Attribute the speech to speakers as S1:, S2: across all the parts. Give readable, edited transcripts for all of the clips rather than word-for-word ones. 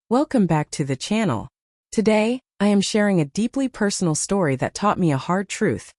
S1: Welcome back to the channel. Today, I am sharing a deeply personal story that taught me a hard truth.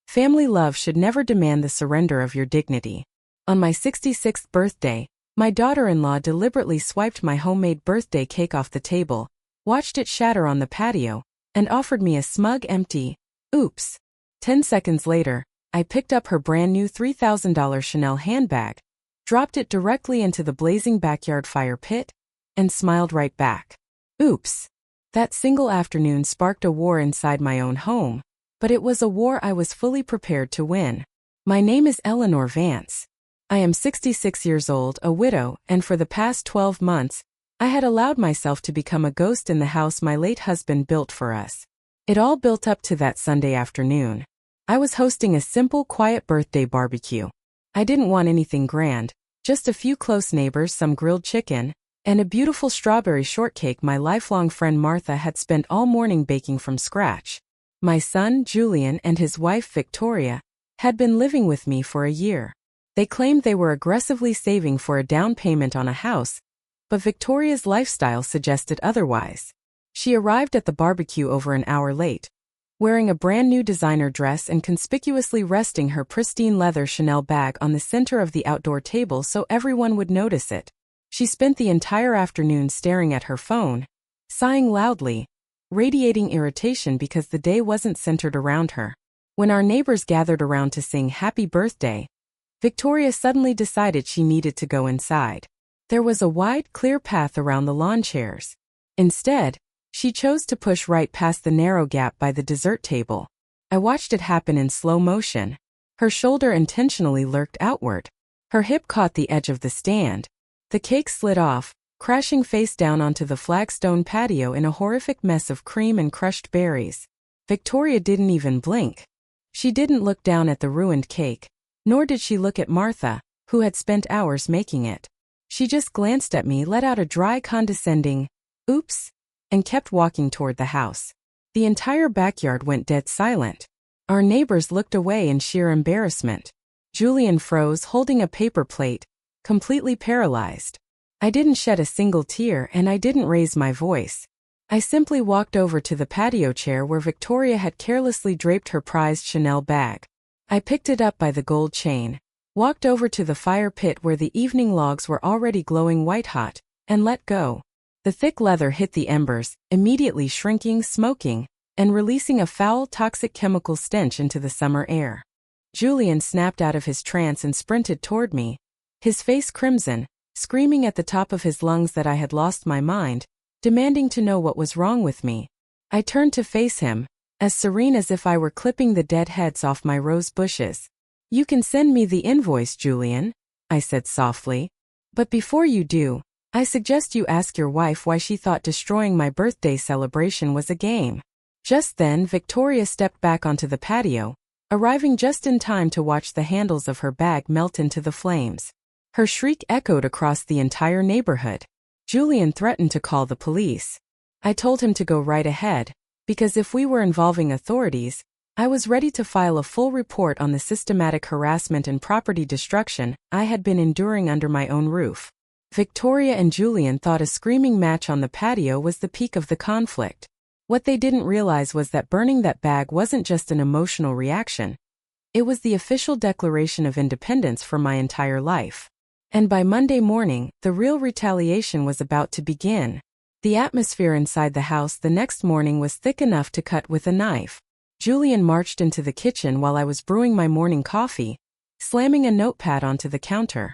S1: Family love should never demand the surrender of your dignity. On my 66th birthday, my daughter-in-law deliberately swiped my homemade birthday cake off the table, watched it shatter on the patio, and offered me a smug empty, "Oops." 10 seconds later, I picked up her brand new $3,000 Chanel handbag, dropped it directly into the blazing backyard fire pit, and smiled right back. Oops. That single afternoon sparked a war inside my own home, but it was a war I was fully prepared to win. My name is Eleanor Vance. I am 66 years old, a widow, and for the past 12 months, I had allowed myself to become a ghost in the house my late husband built for us. It all built up to that Sunday afternoon. I was hosting a simple, quiet birthday barbecue. I didn't want anything grand, just a few close neighbors, some grilled chicken, and a beautiful strawberry shortcake my lifelong friend Martha had spent all morning baking from scratch. My son, Julian, and his wife, Victoria, had been living with me for a year. They claimed they were aggressively saving for a down payment on a house, but Victoria's lifestyle suggested otherwise. She arrived at the barbecue over an hour late, wearing a brand new designer dress and conspicuously resting her pristine leather Chanel bag on the center of the outdoor table so everyone would notice it. She spent the entire afternoon staring at her phone, sighing loudly, radiating irritation because the day wasn't centered around her. When our neighbors gathered around to sing happy birthday, Victoria suddenly decided she needed to go inside. There was a wide, clear path around the lawn chairs. Instead, she chose to push right past the narrow gap by the dessert table. I watched it happen in slow motion. Her shoulder intentionally lurked outward. Her hip caught the edge of the stand. The cake slid off, crashing face down onto the flagstone patio in a horrific mess of cream and crushed berries. Victoria didn't even blink. She didn't look down at the ruined cake, nor did she look at Martha, who had spent hours making it. She just glanced at me, let out a dry, condescending, "Oops," and kept walking toward the house. The entire backyard went dead silent. Our neighbors looked away in sheer embarrassment. Julian froze, holding a paper plate, completely paralyzed. I didn't shed a single tear and I didn't raise my voice. I simply walked over to the patio chair where Victoria had carelessly draped her prized Chanel bag. I picked it up by the gold chain, walked over to the fire pit where the evening logs were already glowing white-hot, and let go. The thick leather hit the embers, immediately shrinking, smoking, and releasing a foul, toxic chemical stench into the summer air. Julian snapped out of his trance and sprinted toward me, his face crimson, screaming at the top of his lungs that I had lost my mind, demanding to know what was wrong with me. I turned to face him, as serene as if I were clipping the dead heads off my rose bushes. "You can send me the invoice, Julian," I said softly. "But before you do, I suggest you ask your wife why she thought destroying my birthday celebration was a game." Just then, Victoria stepped back onto the patio, arriving just in time to watch the handles of her bag melt into the flames. Her shriek echoed across the entire neighborhood. Julian threatened to call the police. I told him to go right ahead, because if we were involving authorities, I was ready to file a full report on the systematic harassment and property destruction I had been enduring under my own roof. Victoria and Julian thought a screaming match on the patio was the peak of the conflict. What they didn't realize was that burning that bag wasn't just an emotional reaction. It was the official declaration of independence for my entire life. And by Monday morning, the real retaliation was about to begin. The atmosphere inside the house the next morning was thick enough to cut with a knife. Julian marched into the kitchen while I was brewing my morning coffee, slamming a notepad onto the counter.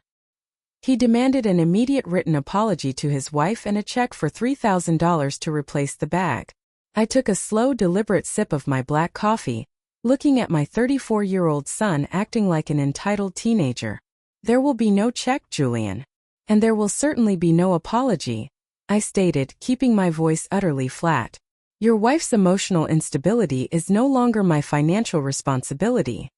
S1: He demanded an immediate written apology to his wife and a check for $3,000 to replace the bag. I took a slow, deliberate sip of my black coffee, looking at my 34-year-old son acting like an entitled teenager. "There will be no check, Julian. And there will certainly be no apology," I stated, keeping my voice utterly flat. "Your wife's emotional instability is no longer my financial responsibility."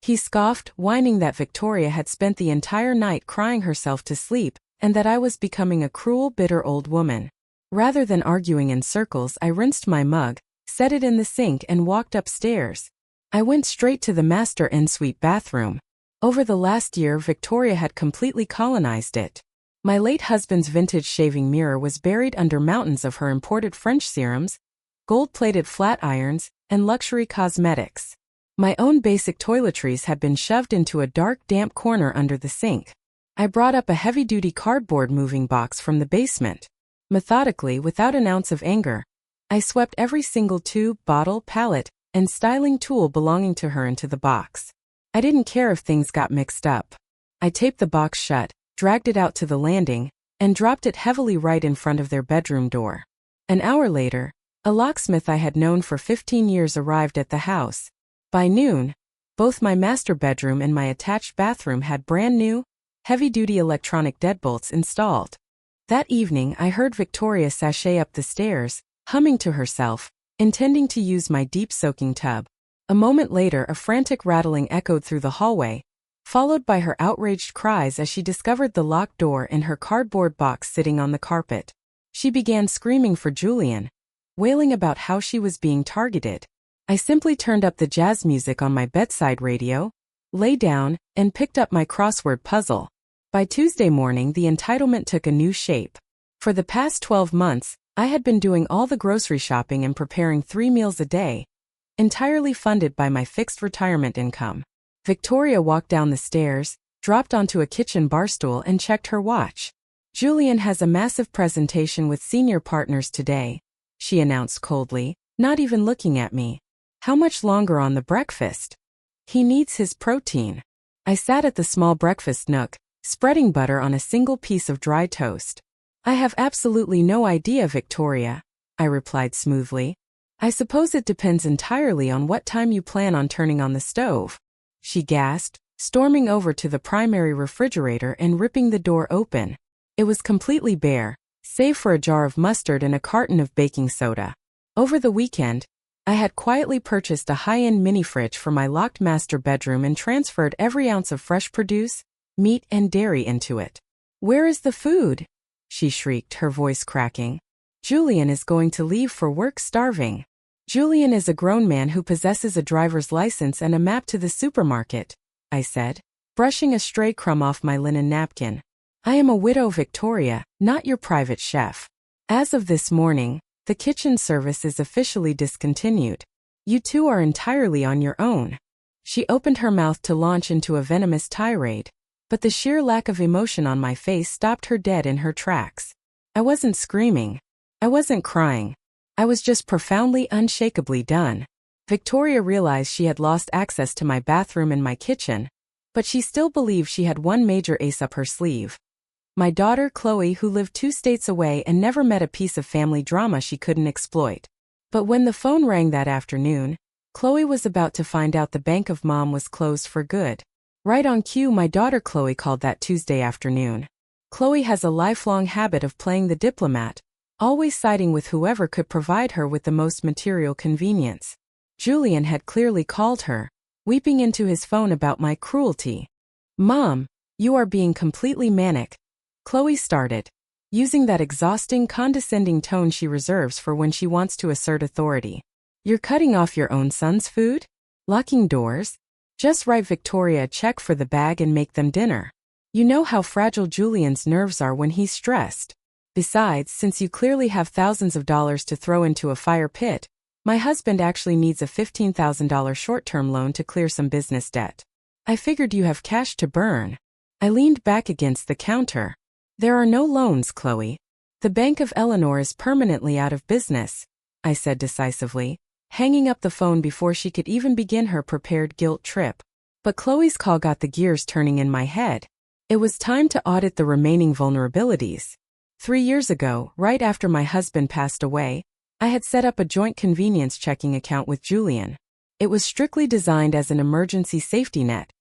S1: He scoffed, whining that Victoria had spent the entire night crying herself to sleep, and that I was becoming a cruel, bitter old woman. Rather than arguing in circles, I rinsed my mug, set it in the sink and walked upstairs. I went straight to the master ensuite bathroom. Over the last year, Victoria had completely colonized it. My late husband's vintage shaving mirror was buried under mountains of her imported French serums, gold-plated flat irons, and luxury cosmetics. My own basic toiletries had been shoved into a dark, damp corner under the sink. I brought up a heavy-duty cardboard moving box from the basement. Methodically, without an ounce of anger, I swept every single tube, bottle, palette, and styling tool belonging to her into the box. I didn't care if things got mixed up. I taped the box shut, dragged it out to the landing, and dropped it heavily right in front of their bedroom door. An hour later, a locksmith I had known for 15 years arrived at the house. By noon, both my master bedroom and my attached bathroom had brand new, heavy-duty electronic deadbolts installed. That evening I heard Victoria sashay up the stairs, humming to herself, intending to use my deep soaking tub. A moment later a frantic rattling echoed through the hallway, followed by her outraged cries as she discovered the locked door and her cardboard box sitting on the carpet. She began screaming for Julian, wailing about how she was being targeted. I simply turned up the jazz music on my bedside radio, lay down, and picked up my crossword puzzle. By Tuesday morning the entitlement took a new shape. For the past 12 months, I had been doing all the grocery shopping and preparing 3 meals a day, entirely funded by my fixed retirement income. Victoria walked down the stairs, dropped onto a kitchen bar stool and checked her watch. "Julian has a massive presentation with senior partners today," she announced coldly, not even looking at me. "How much longer on the breakfast? He needs his protein." I sat at the small breakfast nook, spreading butter on a single piece of dry toast. "I have absolutely no idea, Victoria," I replied smoothly. "I suppose it depends entirely on what time you plan on turning on the stove," she gasped, storming over to the primary refrigerator and ripping the door open. It was completely bare, save for a jar of mustard and a carton of baking soda. Over the weekend, I had quietly purchased a high-end mini-fridge for my locked master bedroom and transferred every ounce of fresh produce, meat and dairy into it. "Where is the food?" she shrieked, her voice cracking. "Julian is going to leave for work starving." "Julian is a grown man who possesses a driver's license and a map to the supermarket," I said, brushing a stray crumb off my linen napkin. "I am a widow, Victoria, not your private chef. As of this morning, the kitchen service is officially discontinued. You two are entirely on your own." She opened her mouth to launch into a venomous tirade, but the sheer lack of emotion on my face stopped her dead in her tracks. I wasn't screaming. I wasn't crying. I was just profoundly, unshakably done. Victoria realized she had lost access to my bathroom and my kitchen, but she still believed she had one major ace up her sleeve. My daughter Chloe, who lived 2 states away and never met a piece of family drama she couldn't exploit. But when the phone rang that afternoon, Chloe was about to find out the bank of mom was closed for good. Right on cue, my daughter Chloe called that Tuesday afternoon. Chloe has a lifelong habit of playing the diplomat, always siding with whoever could provide her with the most material convenience. Julian had clearly called her, weeping into his phone about my cruelty. "Mom, you are being completely manic," Chloe started, using that exhausting, condescending tone she reserves for when she wants to assert authority. "You're cutting off your own son's food? Locking doors? Just write Victoria a check for the bag and make them dinner. You know how fragile Julian's nerves are when he's stressed. Besides, since you clearly have thousands of dollars to throw into a fire pit, my husband actually needs a $15,000 short-term loan to clear some business debt. I figured you have cash to burn." I leaned back against the counter. "There are no loans, Chloe. The Bank of Eleanor is permanently out of business," I said decisively, hanging up the phone before she could even begin her prepared guilt trip. But Chloe's call got the gears turning in my head. It was time to audit the remaining vulnerabilities. 3 years ago, right after my husband passed away, I had set up a joint convenience checking account with Julian. It was strictly designed as an emergency safety net,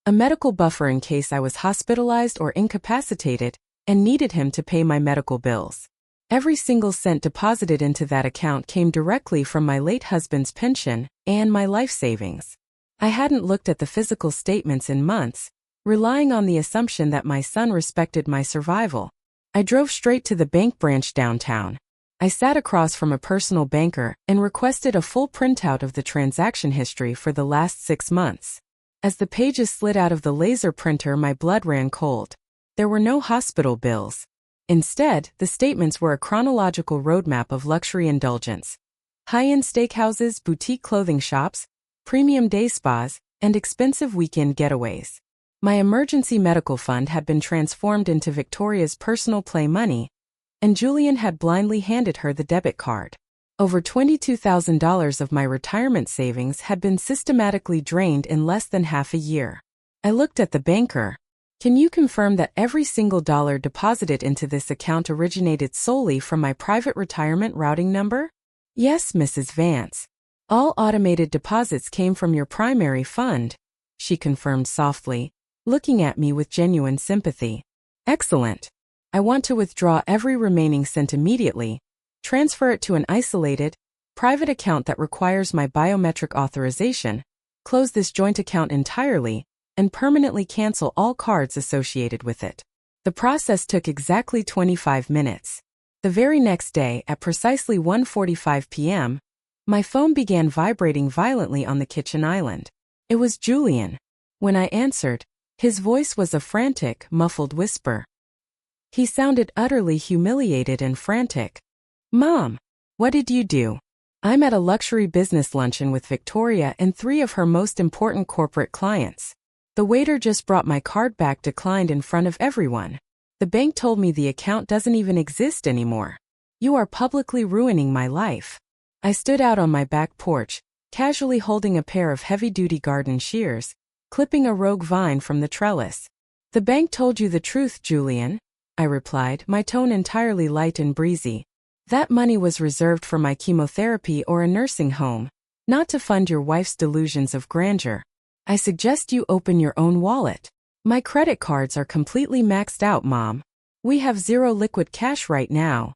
S1: a medical buffer in case I was hospitalized or incapacitated and needed him to pay my medical bills. Every single cent deposited into that account came directly from my late husband's pension and my life savings. I hadn't looked at the physical statements in months, relying on the assumption that my son respected my survival. I drove straight to the bank branch downtown. I sat across from a personal banker and requested a full printout of the transaction history for the last 6 months. As the pages slid out of the laser printer, my blood ran cold. There were no hospital bills. Instead, the statements were a chronological roadmap of luxury indulgence. High-end steakhouses, boutique clothing shops, premium day spas, and expensive weekend getaways. My emergency medical fund had been transformed into Victoria's personal play money, and Julian had blindly handed her the debit card. Over $22,000 of my retirement savings had been systematically drained in less than half a year. I looked at the banker. Can you confirm that every single dollar deposited into this account originated solely from my private retirement routing number? Yes, Mrs. Vance. All automated deposits came from your primary fund, she confirmed softly, looking at me with genuine sympathy. Excellent. I want to withdraw every remaining cent immediately, transfer it to an isolated, private account that requires my biometric authorization, close this joint account entirely, and permanently cancel all cards associated with it. The process took exactly 25 minutes. The very next day, at precisely 1:45 p.m., my phone began vibrating violently on the kitchen island. It was Julian. When I answered, his voice was a frantic, muffled whisper. He sounded utterly humiliated and frantic. Mom, what did you do? I'm at a luxury business luncheon with Victoria and 3 of her most important corporate clients. The waiter just brought my card back declined in front of everyone. The bank told me the account doesn't even exist anymore. You are publicly ruining my life. I stood out on my back porch, casually holding a pair of heavy-duty garden shears, clipping a rogue vine from the trellis. The bank told you the truth, Julian, I replied, my tone entirely light and breezy. That money was reserved for my chemotherapy or a nursing home, not to fund your wife's delusions of grandeur. I suggest you open your own wallet. My credit cards are completely maxed out, Mom. We have 0 liquid cash right now.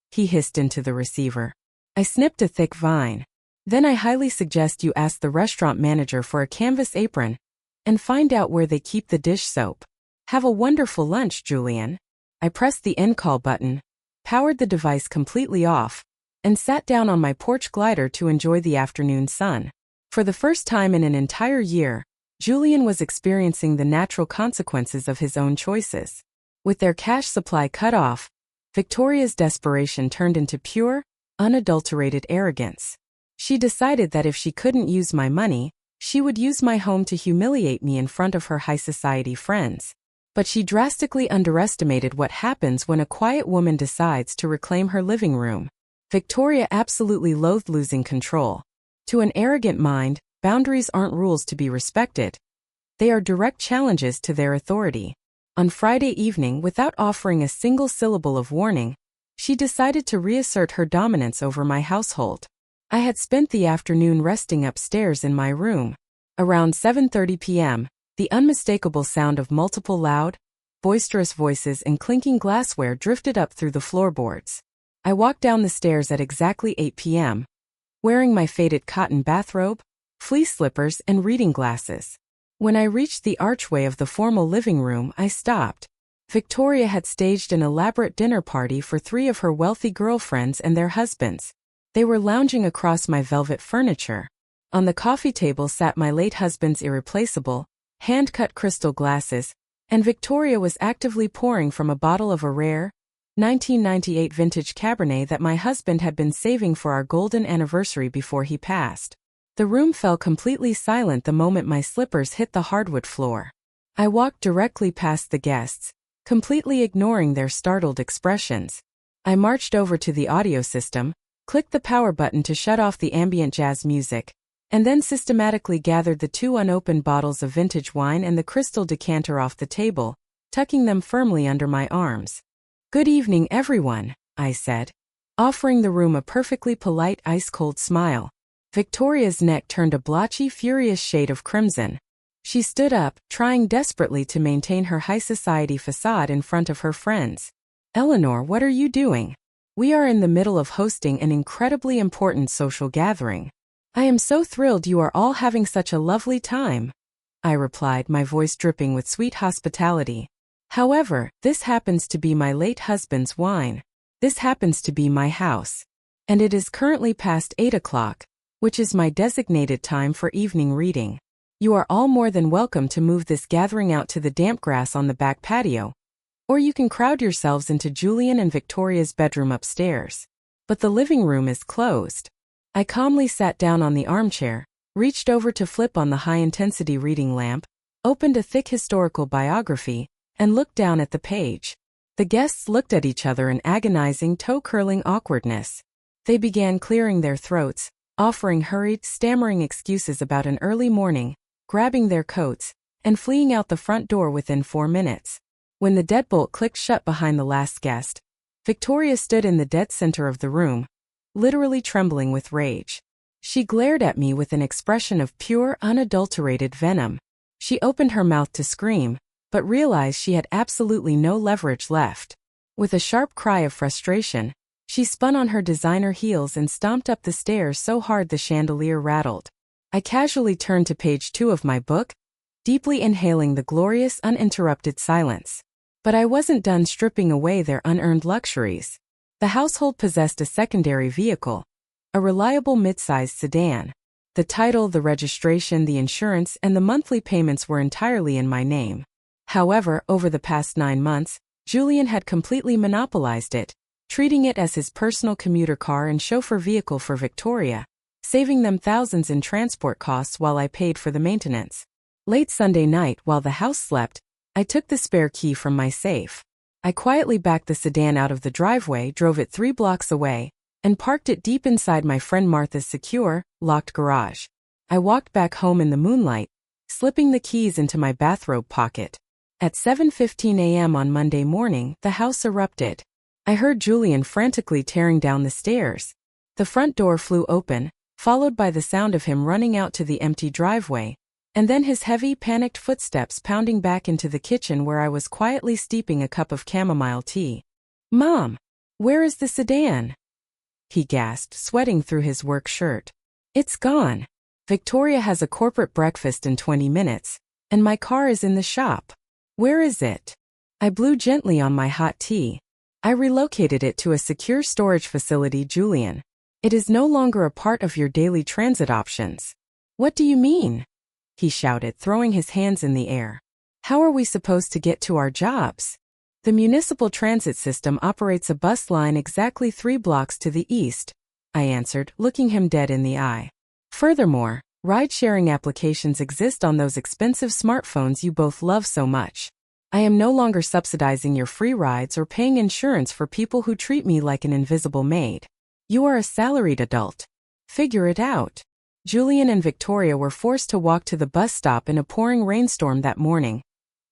S1: He hissed into the receiver. I snipped a thick vine. Then I highly suggest you ask the restaurant manager for a canvas apron and find out where they keep the dish soap. Have a wonderful lunch, Julian. I pressed the end call button, powered the device completely off, and sat down on my porch glider to enjoy the afternoon sun. For the first time in an entire year, Julian was experiencing the natural consequences of his own choices. With their cash supply cut off, Victoria's desperation turned into pure, unadulterated arrogance. She decided that if she couldn't use my money, she would use my home to humiliate me in front of her high society friends. But she drastically underestimated what happens when a quiet woman decides to reclaim her living room. Victoria absolutely loathed losing control. To an arrogant mind, boundaries aren't rules to be respected. They are direct challenges to their authority. On Friday evening, without offering a single syllable of warning, she decided to reassert her dominance over my household. I had spent the afternoon resting upstairs in my room. Around 7:30 p.m., the unmistakable sound of multiple loud, boisterous voices and clinking glassware drifted up through the floorboards. I walked down the stairs at exactly 8 p.m., wearing my faded cotton bathrobe, fleece slippers, and reading glasses. When I reached the archway of the formal living room, I stopped. Victoria had staged an elaborate dinner party for 3 of her wealthy girlfriends and their husbands. They were lounging across my velvet furniture. On the coffee table sat my late husband's irreplaceable, hand-cut crystal glasses, and Victoria was actively pouring from a bottle of a rare, 1998 vintage Cabernet that my husband had been saving for our golden anniversary before he passed. The room fell completely silent the moment my slippers hit the hardwood floor. I walked directly past the guests, completely ignoring their startled expressions. I marched over to the audio system, clicked the power button to shut off the ambient jazz music, and then systematically gathered the 2 unopened bottles of vintage wine and the crystal decanter off the table, tucking them firmly under my arms. Good evening, everyone, I said, offering the room a perfectly polite ice-cold smile. Victoria's neck turned a blotchy, furious shade of crimson. She stood up, trying desperately to maintain her high society facade in front of her friends. Eleanor, what are you doing? We are in the middle of hosting an incredibly important social gathering. I am so thrilled you are all having such a lovely time, I replied, my voice dripping with sweet hospitality. However, this happens to be my late husband's wine. This happens to be my house. And it is currently past 8 o'clock, which is my designated time for evening reading. You are all more than welcome to move this gathering out to the damp grass on the back patio, Or you can crowd yourselves into Julian and Victoria's bedroom upstairs. But the living room is closed. I calmly sat down on the armchair, reached over to flip on the high-intensity reading lamp, opened a thick historical biography, and looked down at the page. The guests looked at each other in agonizing, toe-curling awkwardness. They began clearing their throats, offering hurried, stammering excuses about an early morning, grabbing their coats, and fleeing out the front door within 4 minutes. When the deadbolt clicked shut behind the last guest, Victoria stood in the dead center of the room, literally trembling with rage. She glared at me with an expression of pure, unadulterated venom. She opened her mouth to scream, but realized she had absolutely no leverage left. With a sharp cry of frustration, she spun on her designer heels and stomped up the stairs so hard the chandelier rattled. I casually turned to page 2 of my book, deeply inhaling the glorious, uninterrupted silence. But I wasn't done stripping away their unearned luxuries. The household possessed a secondary vehicle, a reliable mid-sized sedan. The title, the registration, the insurance, and the monthly payments were entirely in my name. However, over the past 9 months, Julian had completely monopolized it, treating it as his personal commuter car and chauffeur vehicle for Victoria, saving them thousands in transport costs while I paid for the maintenance. Late Sunday night, while the house slept, I took the spare key from my safe. I quietly backed the sedan out of the driveway, drove it 3 blocks away, and parked it deep inside my friend Martha's secure, locked garage. I walked back home in the moonlight, slipping the keys into my bathrobe pocket. At 7:15 a.m. on Monday morning, the house erupted. I heard Julian frantically tearing down the stairs. The front door flew open, followed by the sound of him running out to the empty driveway, and then his heavy, panicked footsteps pounding back into the kitchen where I was quietly steeping a cup of chamomile tea. "Mom, where is the sedan?" he gasped, sweating through his work shirt. "It's gone. Victoria has a corporate breakfast in 20 minutes, and my car is in the shop." "Where is it?" I blew gently on my hot tea. "I relocated it to a secure storage facility, Julian. It is no longer a part of your daily transit options." "What do you mean?" he shouted, throwing his hands in the air. "How are we supposed to get to our jobs?" "The municipal transit system operates a bus line exactly 3 blocks to the east," I answered, looking him dead in the eye. "Furthermore, ride-sharing applications exist on those expensive smartphones you both love so much. I am no longer subsidizing your free rides or paying insurance for people who treat me like an invisible maid. You are a salaried adult. Figure it out." Julian and Victoria were forced to walk to the bus stop in a pouring rainstorm that morning,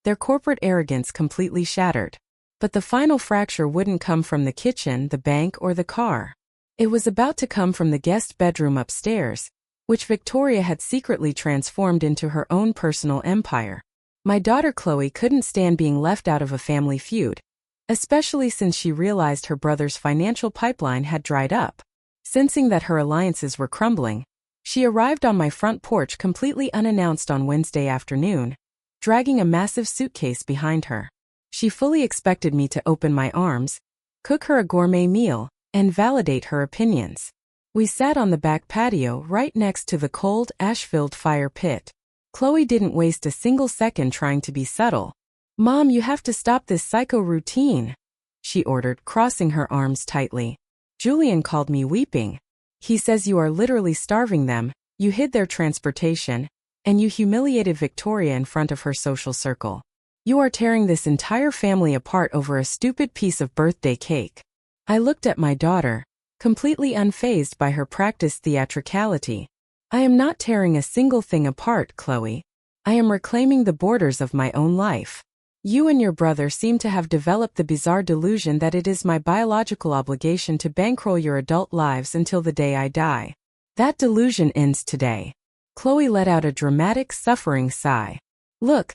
S1: their corporate arrogance completely shattered. But the final fracture wouldn't come from the kitchen, the bank, or the car. It was about to come from the guest bedroom upstairs, which Victoria had secretly transformed into her own personal empire. My daughter Chloe couldn't stand being left out of a family feud, especially since she realized her brother's financial pipeline had dried up. Sensing that her alliances were crumbling, she arrived on my front porch completely unannounced on Wednesday afternoon, dragging a massive suitcase behind her. She fully expected me to open my arms, cook her a gourmet meal, and validate her opinions. We sat on the back patio right next to the cold, ash-filled fire pit. Chloe didn't waste a single second trying to be subtle. "Mom, you have to stop this psycho routine," she ordered, crossing her arms tightly. "Julian called me weeping. He says you are literally starving them, you hid their transportation, and you humiliated Victoria in front of her social circle. You are tearing this entire family apart over a stupid piece of birthday cake." I looked at my daughter, completely unfazed by her practiced theatricality. "I am not tearing a single thing apart, Chloe. I am reclaiming the borders of my own life. You and your brother seem to have developed the bizarre delusion that it is my biological obligation to bankroll your adult lives until the day I die. That delusion ends today." Chloe let out a dramatic, suffering sigh. "Look,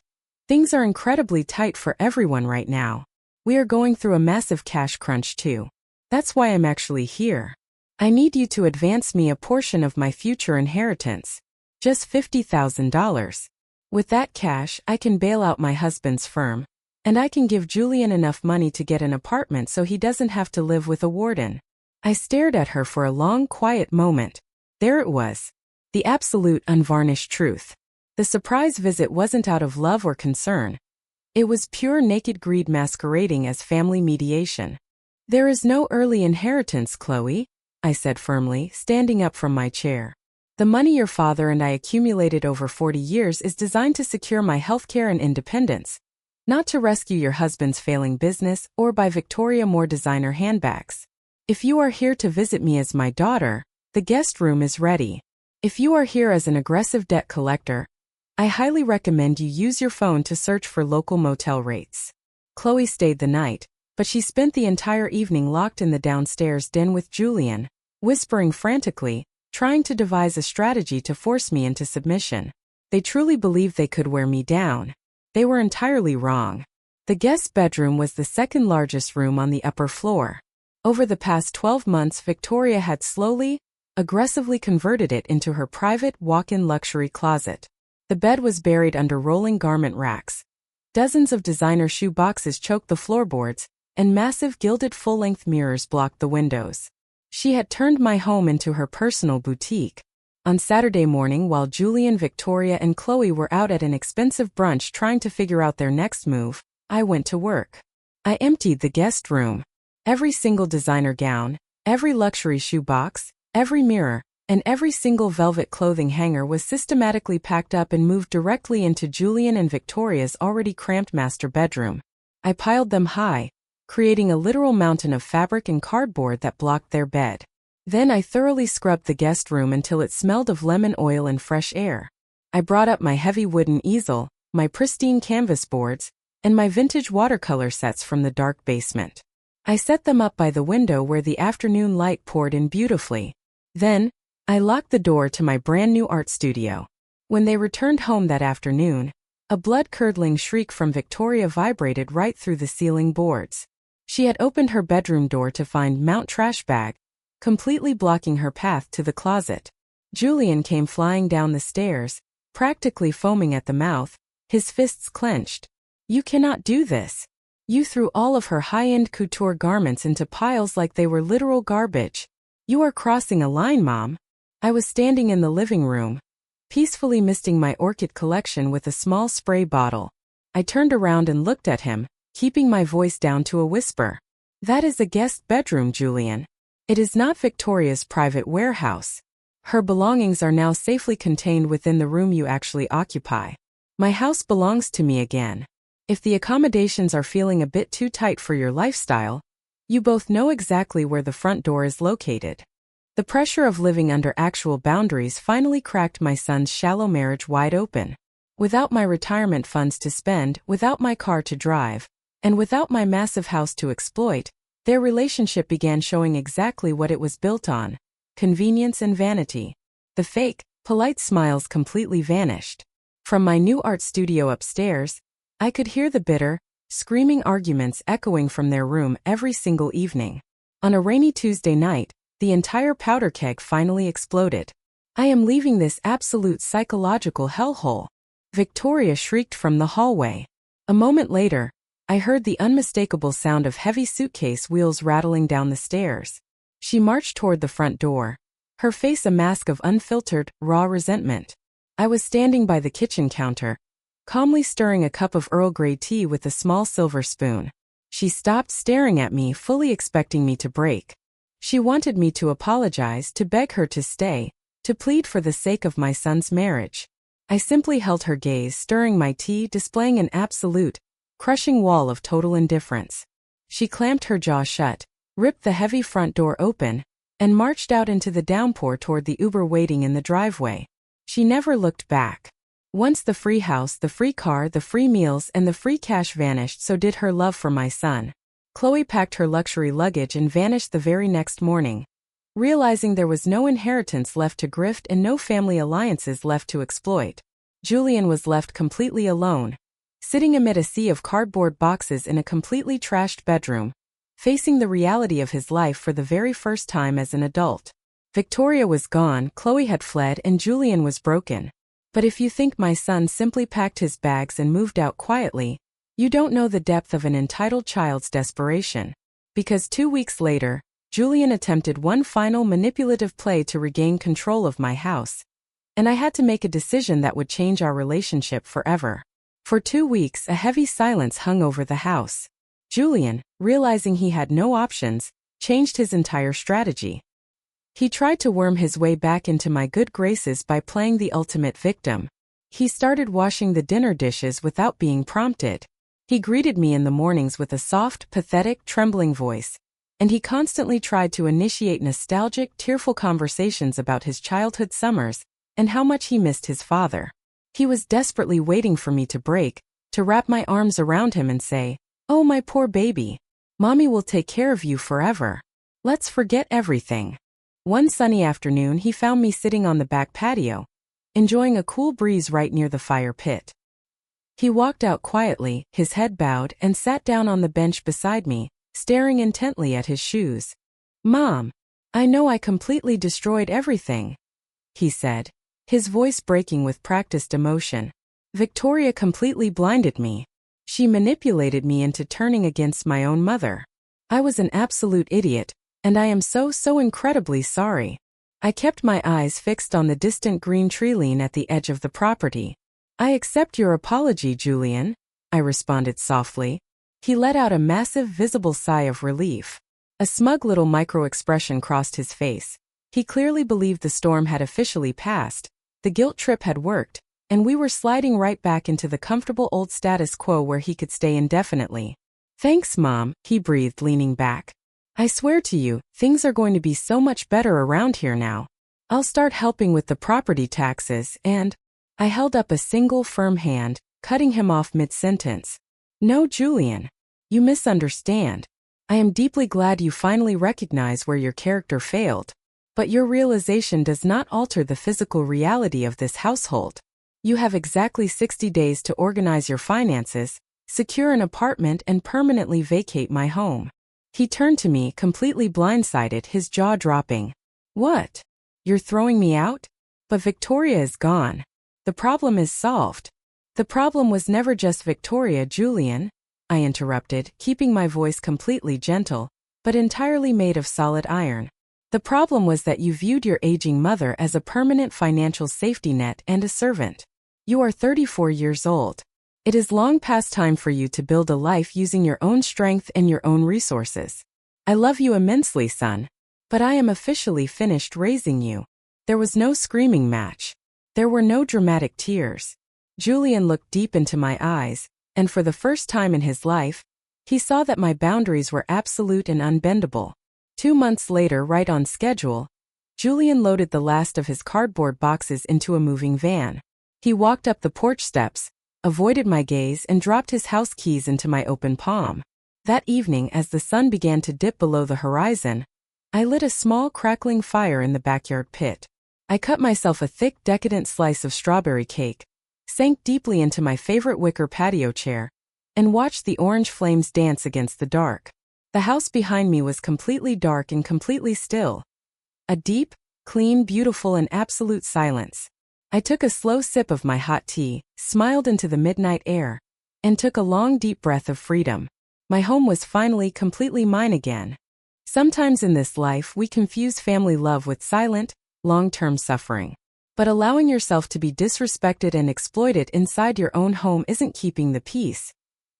S1: things are incredibly tight for everyone right now. We are going through a massive cash crunch too. That's why I'm actually here. I need you to advance me a portion of my future inheritance. Just $50,000. With that cash, I can bail out my husband's firm, and I can give Julian enough money to get an apartment so he doesn't have to live with a warden." I stared at her for a long, quiet moment. There it was. The absolute, unvarnished truth. The surprise visit wasn't out of love or concern. It was pure naked greed masquerading as family mediation. "There is no early inheritance, Chloe," I said firmly, standing up from my chair. "The money your father and I accumulated over 40 years is designed to secure my healthcare and independence, not to rescue your husband's failing business or buy Victoria more designer handbags. If you are here to visit me as my daughter, the guest room is ready. If you are here as an aggressive debt collector, I highly recommend you use your phone to search for local motel rates." Chloe stayed the night, but she spent the entire evening locked in the downstairs den with Julian, whispering frantically, trying to devise a strategy to force me into submission. They truly believed they could wear me down. They were entirely wrong. The guest bedroom was the second largest room on the upper floor. Over the past 12 months, Victoria had slowly, aggressively converted it into her private walk-in luxury closet. The bed was buried under rolling garment racks. Dozens of designer shoe boxes choked the floorboards, and massive gilded full-length mirrors blocked the windows. She had turned my home into her personal boutique. On Saturday morning, while Julian, Victoria, and Chloe were out at an expensive brunch trying to figure out their next move, I went to work. I emptied the guest room. Every single designer gown, every luxury shoe box, every mirror, and every single velvet clothing hanger was systematically packed up and moved directly into Julian and Victoria's already cramped master bedroom. I piled them high, creating a literal mountain of fabric and cardboard that blocked their bed. Then I thoroughly scrubbed the guest room until it smelled of lemon oil and fresh air. I brought up my heavy wooden easel, my pristine canvas boards, and my vintage watercolor sets from the dark basement. I set them up by the window where the afternoon light poured in beautifully. Then, I locked the door to my brand new art studio. When they returned home that afternoon, a blood-curdling shriek from Victoria vibrated right through the ceiling boards. She had opened her bedroom door to find Mount Trash Bag, completely blocking her path to the closet. Julian came flying down the stairs, practically foaming at the mouth, his fists clenched. "You cannot do this. You threw all of her high-end couture garments into piles like they were literal garbage. You are crossing a line, Mom." I was standing in the living room, peacefully misting my orchid collection with a small spray bottle. I turned around and looked at him, keeping my voice down to a whisper. "That is a guest bedroom, Julian. It is not Victoria's private warehouse. Her belongings are now safely contained within the room you actually occupy. My house belongs to me again. If the accommodations are feeling a bit too tight for your lifestyle, you both know exactly where the front door is located." The pressure of living under actual boundaries finally cracked my son's shallow marriage wide open. Without my retirement funds to spend, without my car to drive, and without my massive house to exploit, their relationship began showing exactly what it was built on: convenience and vanity. The fake, polite smiles completely vanished. From my new art studio upstairs, I could hear the bitter, screaming arguments echoing from their room every single evening. On a rainy Tuesday night, the entire powder keg finally exploded. "I am leaving this absolute psychological hellhole," Victoria shrieked from the hallway. A moment later, I heard the unmistakable sound of heavy suitcase wheels rattling down the stairs. She marched toward the front door, her face a mask of unfiltered, raw resentment. I was standing by the kitchen counter, calmly stirring a cup of Earl Grey tea with a small silver spoon. She stopped staring at me, fully expecting me to break. She wanted me to apologize, to beg her to stay, to plead for the sake of my son's marriage. I simply held her gaze, stirring my tea, displaying an absolute, crushing wall of total indifference. She clamped her jaw shut, ripped the heavy front door open, and marched out into the downpour toward the Uber waiting in the driveway. She never looked back. Once the free house, the free car, the free meals, and the free cash vanished, so did her love for my son. Chloe packed her luxury luggage and vanished the very next morning. Realizing there was no inheritance left to grift and no family alliances left to exploit, Julian was left completely alone, sitting amid a sea of cardboard boxes in a completely trashed bedroom, facing the reality of his life for the very first time as an adult. Victoria was gone, Chloe had fled, and Julian was broken. But if you think my son simply packed his bags and moved out quietly, you don't know the depth of an entitled child's desperation. Because 2 weeks later, Julian attempted one final manipulative play to regain control of my house, and I had to make a decision that would change our relationship forever. For 2 weeks, a heavy silence hung over the house. Julian, realizing he had no options, changed his entire strategy. He tried to worm his way back into my good graces by playing the ultimate victim. He started washing the dinner dishes without being prompted. He greeted me in the mornings with a soft, pathetic, trembling voice, and he constantly tried to initiate nostalgic, tearful conversations about his childhood summers and how much he missed his father. He was desperately waiting for me to break, to wrap my arms around him and say, "Oh, my poor baby. Mommy will take care of you forever. Let's forget everything." One sunny afternoon, he found me sitting on the back patio, enjoying a cool breeze right near the fire pit. He walked out quietly, his head bowed, and sat down on the bench beside me, staring intently at his shoes. "Mom, I know I completely destroyed everything," he said, his voice breaking with practiced emotion. "Victoria completely blinded me. She manipulated me into turning against my own mother. I was an absolute idiot, and I am so incredibly sorry." I kept my eyes fixed on the distant green tree-line at the edge of the property. "I accept your apology, Julian," I responded softly. He let out a massive, visible sigh of relief. A smug little micro-expression crossed his face. He clearly believed the storm had officially passed, the guilt trip had worked, and we were sliding right back into the comfortable old status quo where he could stay indefinitely. "Thanks, Mom," he breathed, leaning back. "I swear to you, things are going to be so much better around here now. I'll start helping with the property taxes and—" I held up a single firm hand, cutting him off mid-sentence. "No, Julian. You misunderstand. I am deeply glad you finally recognize where your character failed. But your realization does not alter the physical reality of this household. You have exactly 60 days to organize your finances, secure an apartment, and permanently vacate my home." He turned to me, completely blindsided, his jaw dropping. "What? You're throwing me out? But Victoria is gone. The problem is solved." "The problem was never just Victoria, Julian," I interrupted, keeping my voice completely gentle, but entirely made of solid iron. "The problem was that you viewed your aging mother as a permanent financial safety net and a servant. You are 34 years old. It is long past time for you to build a life using your own strength and your own resources. I love you immensely, son, but I am officially finished raising you." There was no screaming match. There were no dramatic tears. Julian looked deep into my eyes, and for the first time in his life, he saw that my boundaries were absolute and unbendable. 2 months later, right on schedule, Julian loaded the last of his cardboard boxes into a moving van. He walked up the porch steps, avoided my gaze, and dropped his house keys into my open palm. That evening, as the sun began to dip below the horizon, I lit a small crackling fire in the backyard pit. I cut myself a thick, decadent slice of strawberry cake, sank deeply into my favorite wicker patio chair, and watched the orange flames dance against the dark. The house behind me was completely dark and completely still. A deep, clean, beautiful, and absolute silence. I took a slow sip of my hot tea, smiled into the midnight air, and took a long, deep breath of freedom. My home was finally completely mine again. Sometimes in this life we confuse family love with silent, long-term suffering. But allowing yourself to be disrespected and exploited inside your own home isn't keeping the peace.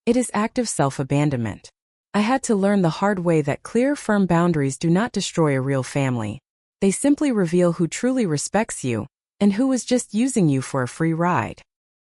S1: It is active self-abandonment. I had to learn the hard way that clear, firm boundaries do not destroy a real family. They simply reveal who truly respects you and who is just using you for a free ride.